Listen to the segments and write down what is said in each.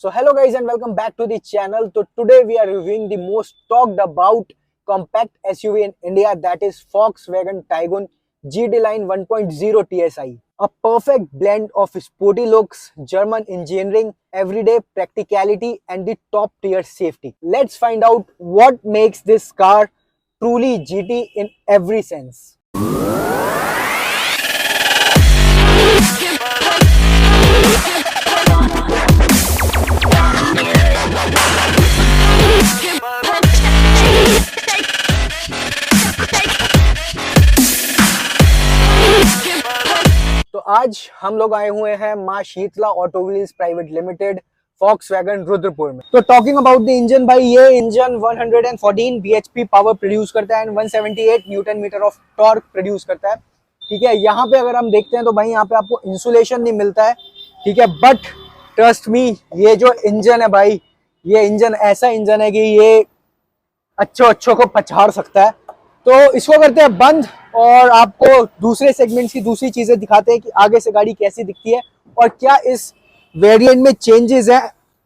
So hello guys and welcome back to the channel. So today we are reviewing the most talked about compact SUV in India, that is Volkswagen Tiguan GT Line 1.0 TSI. A perfect blend of sporty looks, German engineering, everyday practicality and the top tier safety. Let's find out what makes this car truly GT in every sense. तो आज हम लोग आए हुए हैं Maa Sheetla auto wheels private limited Volkswagen Rudrapur में। तो talking about the engine भाई, ये इंजन 114 bhp पावर प्रोड्यूस करता है and 178 newton metre of torque produce करता है। ठीक है, यहाँ पे अगर हम देखते हैं तो भाई यहाँ पे आपको इंसुलेशन नहीं मिलता है। ठीक है, बट ट्रस्ट मी, ये जो इंजन है भाई, ये इंजन ऐसा इंजन है कि ये अच्छों को पछाड़ सकता है। तो इसको करते हैं बंद और आपको दूसरे सेगमेंट्स की दूसरी चीजें दिखाते हैं कि आगे से गाड़ी कैसी दिखती है और क्या इस वेरिएंट में चेंजेस है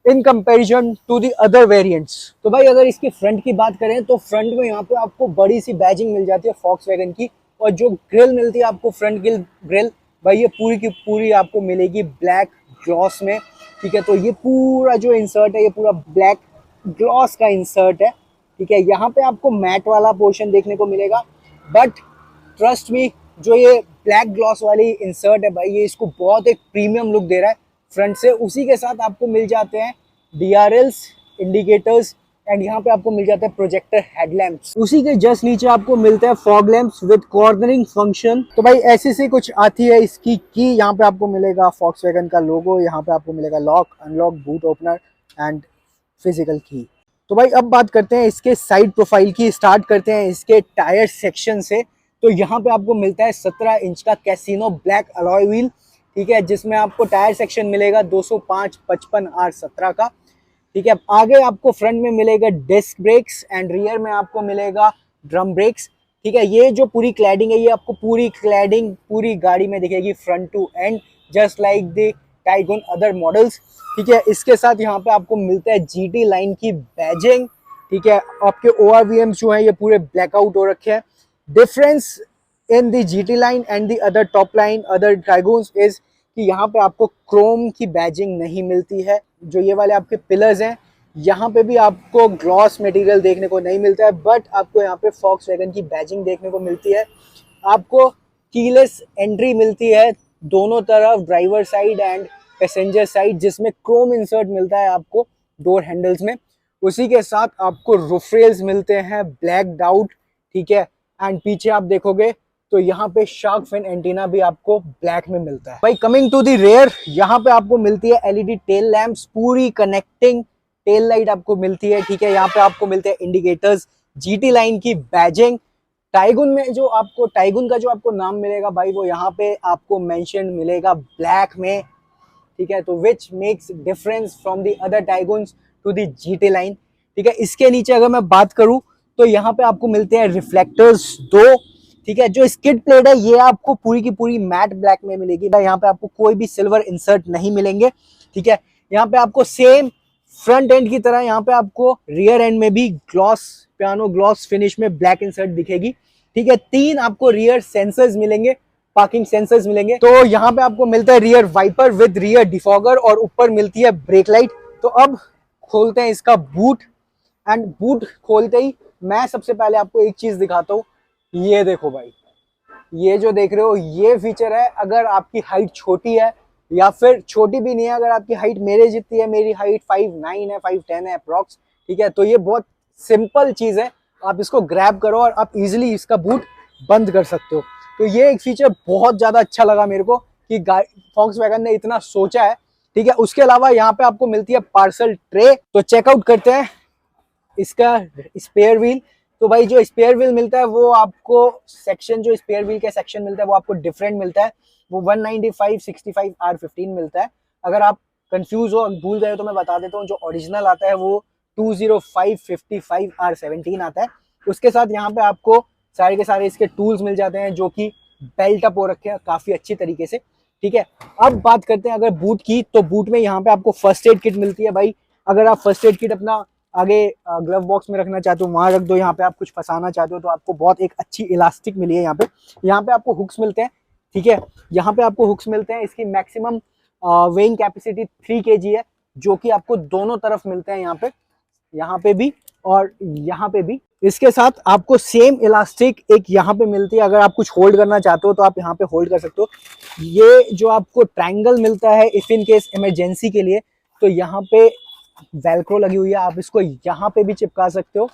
in comparison to the other variants. तो भाई अगर इसकी फ्रंट की बात करें तो फ्रंट में यहाँ पे आपको बड़ी सी बैजिंग मिल जाती है Volkswagen की, और जो ग्रिल मिलती है आपको फ्रंट ग्रिल भाई ये पूरी की पूरी आपको मिलेगी ब्लैक ग्लॉस में। ठीक है, तो ये पूरा जो इंसर्ट है ये पूरा ब्लैक ग्लॉस का इंसर्ट है। ठीक है, यहाँ पे आपको मैट वाला पोर्शन देखने को मिलेगा, बट ट्रस्ट मी जो ये ब्लैक ग्लॉस वाली इंसर्ट है भाई, ये इसको बहुत एक प्रीमियम लुक दे रहा है फ्रंट से। उसी के साथ आपको मिल जाते हैं DRLs, इंडिकेटर्स एंड यहाँ पे आपको मिल जाता है प्रोजेक्टर हेडलैम्प्स। उसी के जस्ट नीचे आपको मिलता है fog lamps with cornering function. तो भाई ऐसी सी कुछ आती है इसकी की। यहाँ पे आपको मिलेगा Volkswagen का लोगो, यहाँ पे आपको मिलेगा lock, unlock, boot opener and physical की। तो भाई अब बात करते हैं इसके साइड प्रोफाइल की। स्टार्ट करते हैं इसके टायर सेक्शन से। तो यहाँ पे आपको मिलता है 17 इंच का कैसीनो ब्लैक अलॉय व्हील। ठीक है, जिसमें आपको टायर सेक्शन मिलेगा 205 55 R17 का। ठीक है, आगे आपको फ्रंट में मिलेगा डिस्क ब्रेक्स एंड रियर में आपको मिलेगा ड्रम ब्रेक्स। ठीक है, ये जो पूरी क्लैडिंग है ये आपको पूरी क्लैडिंग पूरी गाड़ी में दिखेगी front to end, just like the Taigun other models. ठीक है, इसके साथ यहाँ पे आपको मिलता है GT लाइन की बैजिंग। ठीक है, आपके ORVM जो है ये पूरे ब्लैकआउट हो रखे हैं। Difference in the GT line and the other top line other Taiguns is कि यहाँ पे आपको क्रोम की बैजिंग नहीं मिलती है। जो ये वाले आपके पिलर्स हैं यहाँ पे भी आपको ग्लॉस मटेरियल देखने को नहीं मिलता है, बट आपको यहाँ पे Volkswagen की बैजिंग देखने को मिलती है। आपको कीलेस एंट्री मिलती है दोनों तरफ, driver side and passenger side, जिसमें क्रोम इंसर्ट मिलता है आपको डोर हैंडल्स में। उसी के साथ आपको रूफ रेल्स मिलते हैं ब्लैक आउट। ठीक है, एंड पीछे आप देखोगे तो यहाँ पे शार्क फिन एंटीना भी आपको ब्लैक में मिलता है। भाई कमिंग टू द रेयर, यहाँ पे आपको मिलती है LED टेल लैंप्स, पूरी कनेक्टिंग टेल लाइट आपको मिलती है। ठीक है, यहाँ पे आपको मिलते हैं इंडिकेटर्स, GT लाइन की बैजिंग। टाइगुन में जो आपको टाइगुन का जो आपको नाम मिलेगा भाई, वो यहाँ पे आपको मेंशन मिलेगा ब्लैक में। ठीक है, तो which makes difference from the other Taiguns to the GT line. ठीक है, इसके नीचे अगर मैं बात करूं तो यहाँ पे आपको मिलते हैं रिफ्लेक्टर्स 2। ठीक है, जो स्किड प्लेट है ये आपको पूरी की पूरी मैट ब्लैक में मिलेगी। यहाँ पे आपको कोई भी सिल्वर इंसर्ट नहीं मिलेंगे। ठीक है, यहाँ पे आपको सेम फ्रंट एंड की तरह यहाँ पे आपको रियर एंड में भी ग्लॉस पियानो ग्लॉस फिनिश में ब्लैक इंसर्ट दिखेगी। ठीक है, 3 आपको रियर सेंसर्स मिलेंगे, पार्किंग सेंसर्स मिलेंगे। तो यहाँ पे आपको मिलता है rear wiper with rear defogger और ऊपर मिलती है ब्रेक लाइट। तो अब खोलते हैं इसका बूट, एंड बूट खोलते ही मैं सबसे पहले आपको एक चीज दिखाता हूँ। ये देखो भाई, ये जो देख रहे हो ये फीचर है। अगर आपकी हाइट छोटी है या फिर छोटी भी नहीं है, अगर आपकी हाइट मेरे जितनी है, मेरी हाइट 5'9" है, 5'10" है अप्रॉक्स। ठीक है, तो ये बहुत सिंपल चीज है, आप इसको ग्रैब करो और आप इजिली इसका बूट बंद कर सकते हो। तो ये एक फीचर बहुत ज्यादा अच्छा लगा मेरे को कि Volkswagen ने इतना सोचा है। ठीक है, उसके अलावा यहाँ पे आपको मिलती है पार्सल ट्रे। तो चेकआउट करते हैं इसका स्पेयर व्हील। तो भाई जो स्पेयर व्हील मिलता है वो आपको सेक्शन, जो स्पेयर व्हील के सेक्शन मिलता है वो आपको डिफरेंट मिलता है। वो 195/65 R15 मिलता है। अगर आप कंफ्यूज हो, भूल गए तो मैं बता देता हूँ, जो ओरिजिनल आता है वो 205/55 R17 आता है। उसके साथ यहाँ पे आपको सारे के सारे इसके टूल्स मिल जाते हैं जो कि बेल्ट अप हो रखे हैं काफी अच्छी तरीके से। ठीक है, अब बात करते हैं अगर बूट की, तो बूट में यहाँ पे आपको फर्स्ट एड किट मिलती है भाई। अगर आप फर्स्ट एड किट अपना आगे ग्लव बॉक्स में रखना चाहते हो वहां रख दो, यहाँ पे आप कुछ फंसाना चाहते हो तो आपको बहुत एक अच्छी इलास्टिक मिली है यहाँ पे। यहाँ पे आपको हुक्स मिलते हैं, ठीक है, यहाँ पे आपको हुक्स मिलते हैं। इसकी मैक्सिमम वेइंग कैपेसिटी 3 kg है, जो कि आपको दोनों तरफ मिलते हैं, यहाँ पे भी और यहाँ पे भी। इसके साथ आपको सेम इलास्टिक एक यहाँ पे मिलती है, अगर आप कुछ होल्ड करना चाहते हो तो आप यहाँ पे होल्ड कर सकते हो। ये जो आपको ट्रायंगल मिलता है इफ इन केस इमरजेंसी के लिए, तो यहाँ पे वेलक्रो लगी हुई है, आप इसको यहाँ पे भी चिपका सकते हो,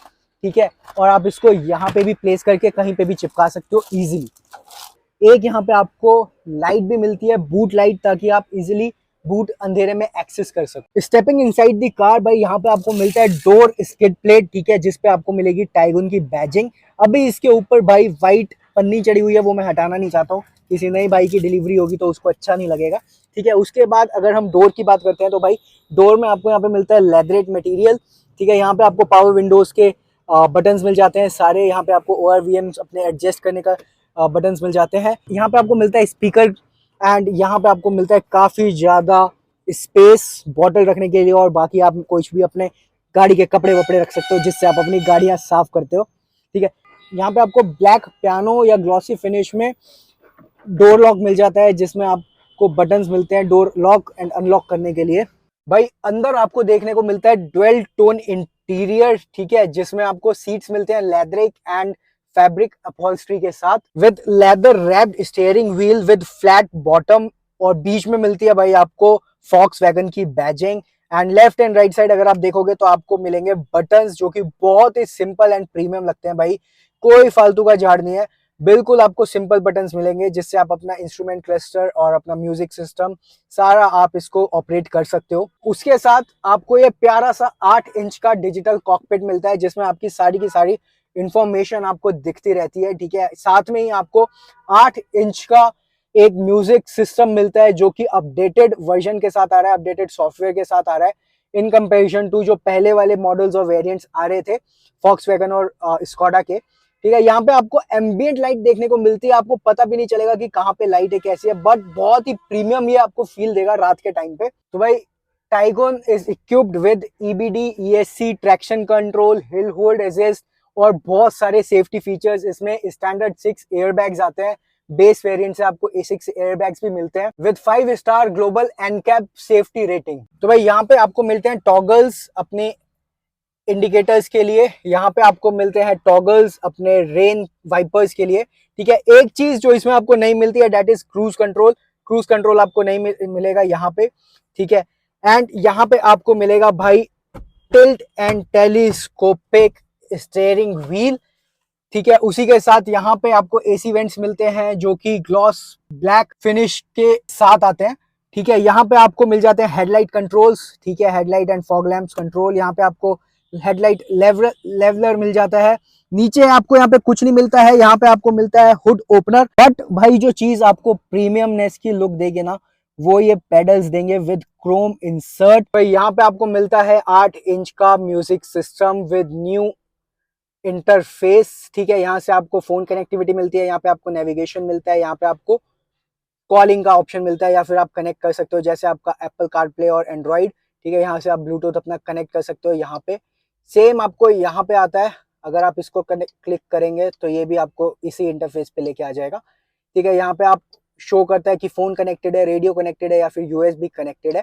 ठीक है, और आप इसको यहाँ पे भी प्लेस करके कहीं पे भी चिपका सकते हो इजीली। एक यहाँ पे आपको लाइट भी मिलती है, बूट लाइट, ताकि आप इजीली बूट अंधेरे में एक्सेस कर सकते। स्टेपिंग इनसाइड द कार भाई, यहाँ पे आपको मिलता है डोर स्किड प्लेट, ठीक है, जिसपे आपको मिलेगी टाइगन की बैजिंग। अभी इसके ऊपर भाई व्हाइट पन्नी चढ़ी हुई है, वो मैं हटाना नहीं चाहता हूँ, किसी नई भाई की डिलीवरी होगी तो उसको अच्छा नहीं लगेगा, ठीक है। उसके बाद अगर हम डोर की बात करते हैं तो भाई डोर में आपको यहाँ पे मिलता है लेदरेट मटेरियल, ठीक है। यहाँ पे आपको पावर विंडोज के बटन्स मिल जाते हैं सारे, यहाँ पे आपको ORVM अपने एडजस्ट करने का बटन्स मिल जाते हैं। यहाँ पे आपको मिलता है स्पीकर, एंड यहाँ पे आपको मिलता है काफी ज्यादा स्पेस बॉटल रखने के लिए, और बाकी आप कुछ भी अपने गाड़ी के कपड़े वपड़े रख सकते हो जिससे आप अपनी गाड़ियां साफ करते हो, ठीक है। यहाँ पे आपको ब्लैक पियानो या ग्लॉसी फिनिश में डोर लॉक मिल जाता है, जिसमें आपको बटन्स मिलते हैं डोर लॉक एंड अनलॉक करने के लिए। भाई अंदर आपको देखने को मिलता है डुअल टोन इंटीरियर, ठीक है, जिसमें आपको सीट्स मिलते हैं लेदरिक एंड फैब्रिक अपहोल्स्ट्री के साथ, with leather wrapped steering wheel with flat bottom, और बीच में मिलती है भाई आपको फॉक्सवैगन की badging. And left and right side अगर आप देखोगे तो आपको मिलेंगे बटन्स, जो कि बहुत ही सिंपल एंड प्रीमियम लगते हैं भाई, कोई फालतू का झाड़ नहीं है, बिल्कुल आपको सिंपल बटन्स मिलेंगे जिससे आप अपना इंस्ट्रूमेंट क्लस्टर और अपना म्यूजिक सिस्टम सारा आप इसको ऑपरेट कर सकते हो। उसके साथ आपको ये प्यारा सा 8 इंच का डिजिटल कॉकपिट मिलता है, जिसमें आपकी सारी की सारी इंफॉर्मेशन आपको दिखती रहती है, ठीक है। साथ में ही आपको 8 इंच का एक म्यूजिक सिस्टम मिलता है, जो कि अपडेटेड वर्जन के साथ आ रहा है, अपडेटेड सॉफ्टवेयर के साथ आ रहा है, इन कंपेरिजन टू जो पहले वाले मॉडल्स और वेरिएंट्स आ रहे थे फॉक्सवैगन और स्कोडा के, ठीक है। यहाँ पे आपको एम्बिएंट लाइट देखने को मिलती है, आपको पता भी नहीं चलेगा कि कहाँ पे लाइट है, कैसी है, बट बहुत ही प्रीमियम ये आपको फील देगा रात के टाइम पे। तो भाई Taigun is equipped with EBD ESC traction control, hill hold assist और बहुत सारे सेफ्टी फीचर्स। इसमें स्टैंडर्ड 6 एयरबैग्स आते हैं, बेस वेरिएंट से आपको A6 एयरबैग्स भी मिलते हैं with 5 star global NCAP safety rating. तो भाई यहाँ पे आपको मिलते हैं टॉगल्स अपने इंडिकेटर्स के लिए, यहाँ पे आपको मिलते हैं टॉगल्स अपने रेन वाइपर्स के लिए, ठीक है। एक चीज जो इसमें आपको नहीं मिलती है that is cruise control. Cruise control आपको नहीं मिलेगा यहाँ पे, ठीक है। एंड यहाँ पे आपको मिलेगा भाई tilt and telescopic steering wheel, ठीक है। उसी के साथ यहाँ पे आपको AC वेंट्स मिलते हैं जो कि ग्लॉस ब्लैक फिनिश के साथ आते हैं, ठीक है। यहाँ पे आपको मिल जाते हैं हेडलाइट कंट्रोल्स, ठीक है, headlight and fog lamps control. यहाँ पे आपको हेडलाइट लेवलर मिल जाता है। नीचे आपको यहाँ पे कुछ नहीं मिलता है, यहाँ पे आपको मिलता है हुड ओपनर, बट भाई जो चीज आपको प्रीमियमनेस की लुक देगी ना, वो ये पेडल्स देंगे विद क्रोम इंसर्ट। भाई यहाँ पे आपको मिलता है 8 इंच का music system with new interface, ठीक है। यहाँ से आपको फोन कनेक्टिविटी मिलती है, यहाँ पे आपको नेविगेशन मिलता है, यहाँ पे आपको कॉलिंग का ऑप्शन मिलता है, या फिर आप कनेक्ट कर सकते हो जैसे आपका एप्पल कारप्ले और एंड्रॉइड, ठीक है। यहाँ से आप ब्लूटूथ अपना कनेक्ट कर सकते हो। यहाँ पे सेम आपको यहाँ पे आता है, अगर आप इसको क्लिक करेंगे तो ये भी आपको इसी इंटरफेस पे लेके आ जाएगा, ठीक है। यहाँ पे आप शो करता है कि फोन कनेक्टेड है, रेडियो कनेक्टेड है या फिर USB कनेक्टेड है,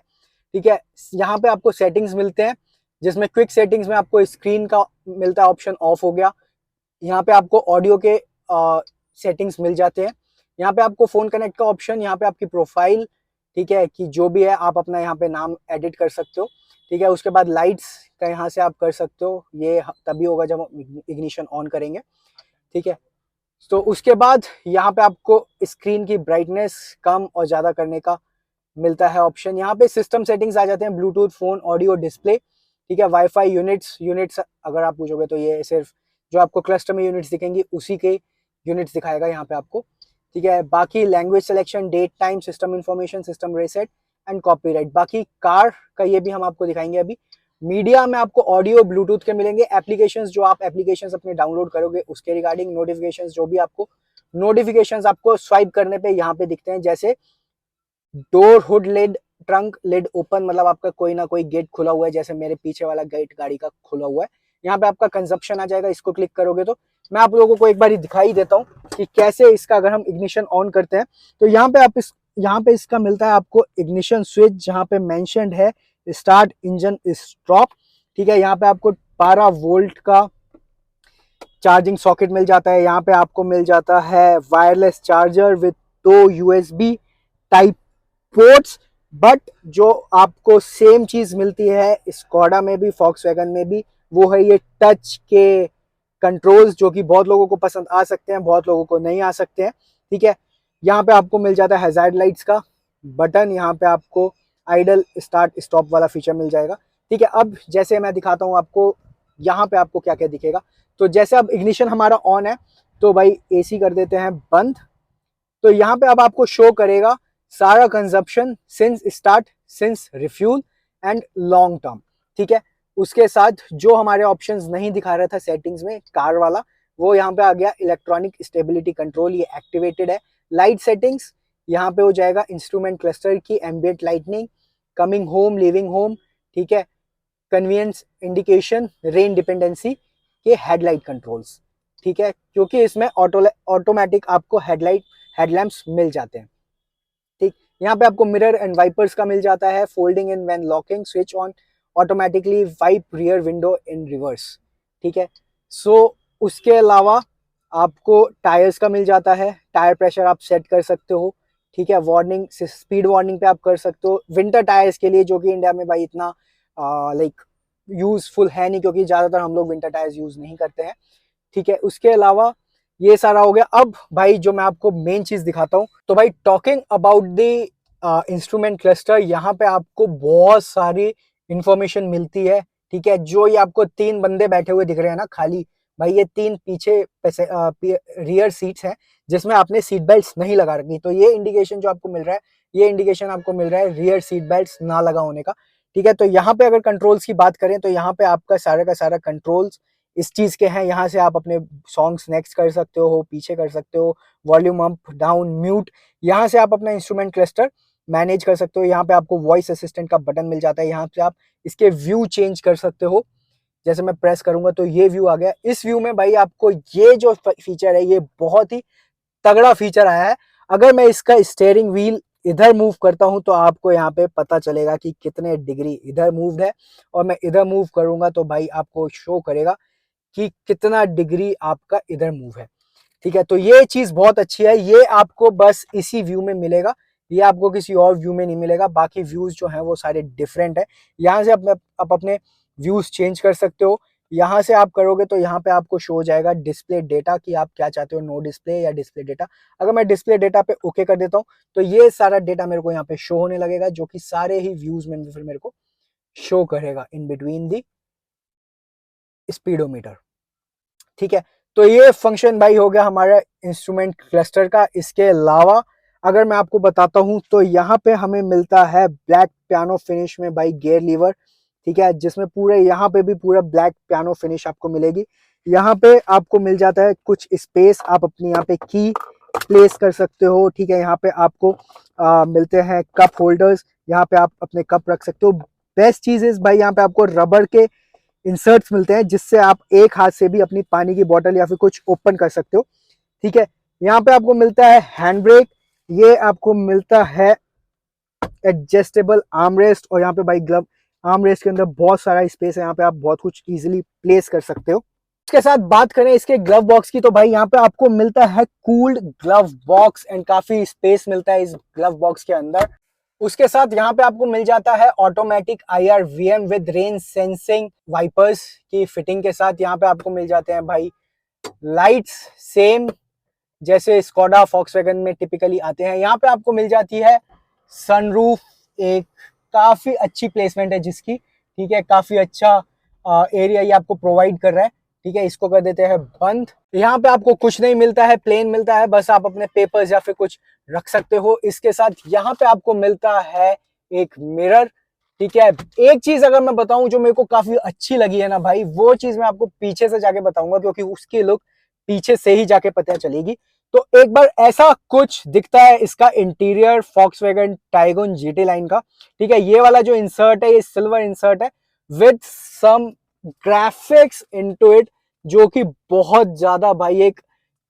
ठीक है। यहाँ पे आपको सेटिंग्स मिलते हैं, जिसमें क्विक सेटिंग्स में आपको स्क्रीन का मिलता है ऑप्शन ऑफ हो गया। यहाँ पे आपको ऑडियो के सेटिंग्स मिल जाते हैं, यहाँ पे आपको फोन कनेक्ट का ऑप्शन, यहाँ पे आपकी प्रोफाइल, ठीक है, कि जो भी है आप अपना यहाँ पे नाम एडिट कर सकते हो, ठीक है। उसके बाद लाइट्स का यहाँ से आप कर सकते हो, ये तभी होगा जब हम इग्निशन ऑन करेंगे, ठीक है। तो उसके बाद यहाँ पे आपको स्क्रीन की ब्राइटनेस कम और ज़्यादा करने का मिलता है ऑप्शन। यहाँ पे सिस्टम सेटिंग्स आ जाते हैं, ब्लूटूथ, फोन, ऑडियो, डिस्प्ले, ठीक है। वाईफाई यूनिट्स अगर आप पूछोगे तो ये सिर्फ जो आपको क्लस्टर में यूनिट्स दिखेंगी उसी के यूनिट्स दिखाएगा यहाँ पे आपको, ठीक है। बाकी language selection, date time, system information, system reset and copyright. बाकी कार का ये भी हम आपको दिखाएंगे अभी। मीडिया में आपको ऑडियो, ब्लूटूथ के मिलेंगे। एप्लीकेशंस, जो आप एप्लीकेशंस अपने डाउनलोड करोगे उसके रिगार्डिंग। नोटिफिकेशंस, जो भी आपको नोटिफिकेशंस आपको स्वाइप करने पे यहाँ पे दिखते हैं, जैसे door hood lid, trunk lid open, मतलब आपका कोई ना कोई गेट खुला हुआ है, जैसे मेरे पीछे वाला गेट गाड़ी का खुला हुआ है। यहाँ पे आपका कंजप्शन आ जाएगा, इसको क्लिक करोगे तो मैं आप लोगों को एक बार दिखाई देता हूँ कि कैसे इसका अगर हम इग्निशन ऑन करते हैं तो यहाँ पे इसका मिलता है आपको इग्निशन स्विच, जहाँ पे मेंशन्ड है स्टार्ट इंजन स्टॉप। ठीक है, यहाँ पे आपको 12 वोल्ट का चार्जिंग सॉकेट मिल जाता है। यहाँ पे आपको मिल जाता है wireless charger with 2 USB type ports. But जो आपको सेम चीज मिलती है स्कोडा में भी, फॉक्सवैगन में भी, वो है ये टच के कंट्रोल्स, जो कि बहुत लोगों को पसंद आ सकते हैं, बहुत लोगों को नहीं आ सकते हैं। ठीक है, यहाँ पे आपको मिल जाता है हैजार्ड लाइट्स का बटन, यहाँ पे आपको आइडल स्टार्ट स्टॉप वाला फीचर मिल जाएगा। ठीक है, अब जैसे मैं दिखाता हूँ आपको यहाँ पे आपको क्या क्या दिखेगा। तो जैसे अब इग्निशन हमारा ऑन है तो भाई एसी कर देते हैं बंद। तो यहाँ पे अब आपको शो करेगा सारा consumption since start, since refuel and long term. ठीक है, उसके साथ जो हमारे ऑप्शंस नहीं दिखा रहा था सेटिंग्स में कार वाला, वो यहाँ पे आ गया। इलेक्ट्रॉनिक स्टेबिलिटी कंट्रोल ये एक्टिवेटेड है। लाइट सेटिंग्स यहाँ पे हो जाएगा इंस्ट्रूमेंट क्लस्टर की ambient lightning, coming home, living home. ठीक है, कन्वीनियंस इंडिकेशन, रेन डिपेंडेंसी के हेडलाइट कंट्रोल्स। ठीक है, क्योंकि इसमें ऑटोमेटिक आपको हेडलैम्प्स मिल जाते हैं। ठीक, यहाँ पे आपको मिरर एंड वाइपर्स का मिल जाता है। Folding in when locking, switch on automatically, wipe rear window in reverse. ठीक है, सो उसके अलावा आपको टायर्स का मिल जाता है। टायर प्रेशर आप सेट कर सकते हो। ठीक है, वार्निंग, स्पीड वार्निंग पे आप कर सकते हो विंटर टायर्स के लिए, जो कि इंडिया में भाई इतना लाइक यूजफुल है नहीं, क्योंकि ज्यादातर हम लोग विंटर टायर्स यूज नहीं करते हैं। ठीक है, उसके अलावा ये सारा हो गया। अब भाई जो मैं आपको मेन चीज दिखाता हूँ, तो भाई talking about the instrument cluster, यहाँ पे आपको बहुत सारी इंफॉर्मेशन मिलती है। ठीक है, जो ये आपको 3 बंदे बैठे हुए दिख रहे हैं ना खाली, भाई ये 3 पीछे रियर सीट्स हैं जिसमें आपने सीट बेल्ट नहीं लगा रखी। तो ये इंडिकेशन जो आपको मिल रहा है, ये इंडिकेशन आपको मिल रहा है रियर सीट बेल्ट ना लगा होने का। ठीक है, तो यहाँ पे अगर कंट्रोल्स की बात करें तो यहाँ पे आपका सारा का सारा कंट्रोल्स इस चीज के हैं। यहाँ से आप अपने सॉन्ग्स नेक्स्ट कर सकते हो, पीछे कर सकते हो, वॉल्यूम अप डाउन म्यूट, यहाँ से आप अपना इंस्ट्रूमेंट क्लस्टर मैनेज कर सकते हो। यहाँ पे आपको वॉइस असिस्टेंट का बटन मिल जाता है, यहाँ पे आप इसके व्यू चेंज कर सकते हो। जैसे मैं प्रेस करूंगा तो ये व्यू आ गया। इस व्यू में भाई आपको ये जो फीचर है, ये बहुत ही तगड़ा फीचर आया है। अगर मैं इसका स्टीयरिंग व्हील इधर मूव करता हूं तो आपको यहाँ पे पता चलेगा कि कितने डिग्री इधर मूव्ड है, और मैं इधर मूव करूंगा तो भाई आपको शो करेगा कि कितना डिग्री आपका इधर मूव है। ठीक है, तो ये चीज बहुत अच्छी है। ये आपको बस इसी व्यू में मिलेगा, ये आपको किसी और व्यू में नहीं मिलेगा। बाकी व्यूज जो है वो सारे डिफरेंट है। यहाँ से आप अपने व्यूज चेंज कर सकते हो। यहाँ से आप करोगे तो यहाँ पे आपको शो हो जाएगा डिस्प्ले डेटा कि आप क्या चाहते हो, नो डिस्प्ले या डिस्प्ले डेटा। अगर मैं डिस्प्ले डेटा पे ओके कर देता हूँ तो ये सारा डेटा मेरे को यहाँ पे शो होने लगेगा, जो कि सारे ही व्यूज में फिर मेरे को शो करेगा इन बिटवीन दी स्पीडोमीटर। ठीक है, तो ये फंक्शन भाई हो गया हमारा इंस्ट्रूमेंट क्लस्टर का। इसके अलावा अगर मैं आपको बताता हूं तो यहाँ पे हमें मिलता है ब्लैक पियानो फिनिश में भाई गियर लीवर। ठीक है, जिसमें पूरे यहाँ पे भी पूरा ब्लैक पियानो फिनिश आपको मिलेगी। यहाँ पे आपको मिल जाता है कुछ स्पेस, आप अपनी यहाँ पे की प्लेस कर सकते हो। ठीक है, यहाँ पे आपको मिलते हैं कप होल्डर्स, यहाँ पे आप अपने कप रख सकते हो। बेस्ट चीज इज भाई यहाँ पे आपको रबर के इंसर्ट्स मिलते हैं, जिससे आप एक हाथ से भी अपनी पानी की बोतल या फिर कुछ ओपन कर सकते हो। ठीक है, यहाँ पे आपको मिलता है हैंड ब्रेक, ये आपको मिलता है एडजस्टेबल आर्म रेस्ट, और यहाँ पे भाई ग्लव आर्म रेस्ट के अंदर बहुत सारा स्पेस है, यहाँ पे आप बहुत कुछ इजीली प्लेस कर सकते हो। इसके साथ बात करें इसके ग्लव बॉक्स की, तो भाई यहाँ पे आपको मिलता है कूल्ड ग्लव बॉक्स एंड काफी स्पेस मिलता है इस ग्लव बॉक्स के अंदर। उसके साथ यहाँ पे आपको मिल जाता है automatic IRVM with rain sensing wipers की फिटिंग के साथ। यहाँ पे आपको मिल जाते हैं भाई लाइट्स, सेम जैसे स्कोडा फॉक्सवैगन में टिपिकली आते हैं। यहाँ पे आपको मिल जाती है सनरूफ, एक काफी अच्छी प्लेसमेंट है जिसकी। ठीक है, काफी अच्छा एरिया ये आपको प्रोवाइड कर रहा है। ठीक है, इसको कर देते हैं बंद। यहाँ पे आपको कुछ नहीं मिलता है, प्लेन मिलता है, बस आप अपने पेपर्स या फिर कुछ रख सकते हो। इसके साथ यहाँ पे आपको मिलता है एक मिरर। ठीक है, एक चीज अगर मैं बताऊं जो मेरे को काफी अच्छी लगी है ना भाई, वो चीज मैं आपको पीछे से जाके बताऊंगा, क्योंकि उसकी लुक पीछे से ही जाके पता चलेगी। तो एक बार ऐसा कुछ दिखता है इसका interior Volkswagen Tiguan GT line का। ठीक है, ये वाला जो इंसर्ट है ये सिल्वर इंसर्ट है with some graphics into it, जो कि बहुत ज्यादा भाई एक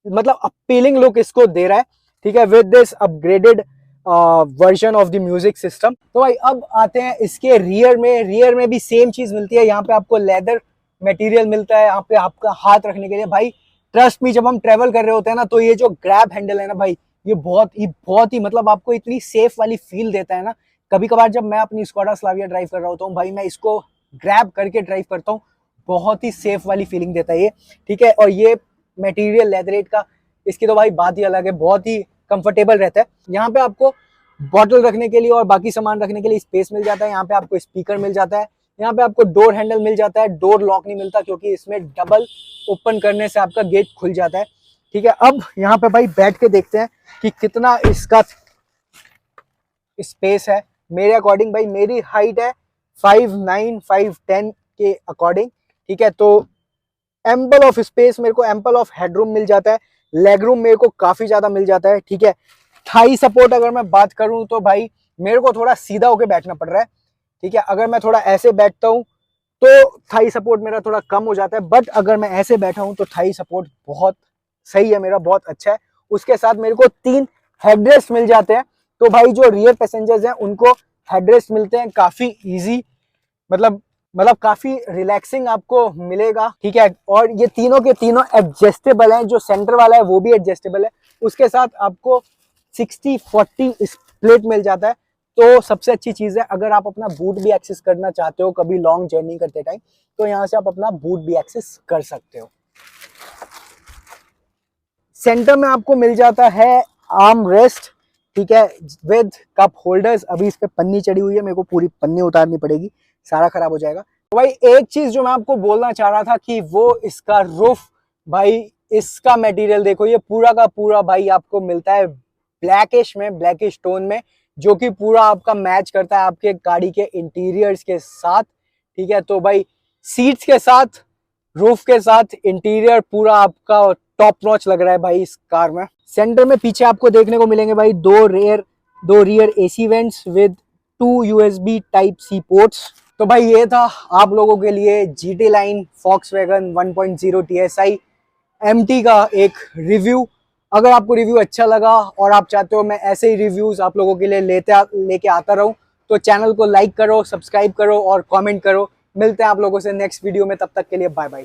मतलब अपीलिंग लुक इसको दे रहा है। ठीक है, with this upgraded version of the music system. तो भाई अब आते हैं इसके रियर में भी सेम चीज मिलती है। यहाँ पे आपको लेदर मटेरियल मिलता है, यहाँ पे आपका हाथ रखने के लिए। भाई ट्रस्ट मी, जब हम ट्रेवल कर रहे होते हैं ना, तो ये जो ग्रैब हैंडल है ना भाई, ये बहुत ही मतलब आपको इतनी सेफ वाली फील देता है ना। कभी कभार जब मैं अपनी स्कोडा स्लाविया ड्राइव कर रहा होता हूँ भाई, मैं इसको ग्रैब करके ड्राइव करता हूँ, बहुत ही सेफ वाली फीलिंग देता है ये। ठीक है, और ये मटेरियल लेदरेट का, इसकी तो भाई बात ही अलग है, बहुत ही कंफर्टेबल रहता है। यहाँ पे आपको बॉटल रखने के लिए और बाकी सामान रखने के लिए स्पेस मिल जाता है। यहाँ पे आपको स्पीकर मिल जाता है, यहाँ पे आपको डोर हैंडल मिल जाता है। डोर लॉक नहीं मिलता क्योंकि इसमें डबल ओपन करने से आपका गेट खुल जाता है। ठीक है, अब यहाँ पे भाई बैठ के देखते हैं कि कितना इसका स्पेस है। मेरे अकॉर्डिंग भाई, मेरी हाइट है 5'9", 5'10" के अकॉर्डिंग। ठीक है, तो एम्पल ऑफ स्पेस, मेरे को एम्पल ऑफ हेडरूम मिल जाता है। लेग रूम मेरे को काफी ज्यादा मिल जाता है। ठीक है, थाई सपोर्ट अगर मैं बात करूं तो भाई मेरे को थोड़ा सीधा होके बैठना पड़ रहा है। ठीक है, अगर मैं थोड़ा ऐसे बैठता हूं तो थाई सपोर्ट मेरा थोड़ा कम हो जाता है, बट अगर मैं ऐसे बैठा हूं तो थाई सपोर्ट बहुत सही है मेरा, बहुत अच्छा है। उसके साथ मेरे को 3 हेडरेस्ट मिल जाते हैं। तो भाई जो रियर पैसेंजर्स हैं उनको हेडरेस्ट मिलते हैं, काफी इजी, मतलब काफी रिलैक्सिंग आपको मिलेगा। ठीक है, और ये तीनों के तीनों एडजस्टेबल हैं। जो सेंटर वाला है वो भी एडजस्टेबल है। उसके साथ आपको 60-40 स्प्लिट मिल जाता है। तो सबसे अच्छी चीज है, अगर आप अपना बूट भी एक्सेस करना चाहते हो कभी लॉन्ग जर्नी करते टाइम, तो यहाँ से आप अपना बूट भी एक्सेस कर सकते हो। सेंटर में आपको मिल जाता है आर्म रेस्ट। ठीक है, विद कप होल्डर्स। अभी इस पे पन्नी चढ़ी हुई है, मेरे को पूरी पन्नी उतारनी पड़ेगी, सारा खराब हो जाएगा। तो भाई एक चीज जो मैं आपको बोलना चाह रहा था कि वो इसका रूफ, भाई इसका मटेरियल देखो, ये पूरा का पूरा भाई आपको मिलता है ब्लैकिश टोन में, जो कि पूरा आपका मैच करता है आपके गाड़ी के इंटीरियर्स के साथ। ठीक है, तो भाई सीट्स के साथ, रूफ के साथ, इंटीरियर पूरा आपका टॉप नॉच लग रहा है भाई इस कार में। सेंटर में पीछे आपको देखने को मिलेंगे भाई 2 rear AC vents with 2 USB Type-C ports. तो भाई ये था आप लोगों के लिए GT line Volkswagen 1.0 TSI MT का एक रिव्यू। अगर आपको रिव्यू अच्छा लगा और आप चाहते हो मैं ऐसे ही रिव्यूज आप लोगों के लिए लेके आता रहूं, तो चैनल को लाइक करो, सब्सक्राइब करो और कमेंट करो। मिलते हैं आप लोगों से नेक्स्ट वीडियो में, तब तक के लिए बाय बाय।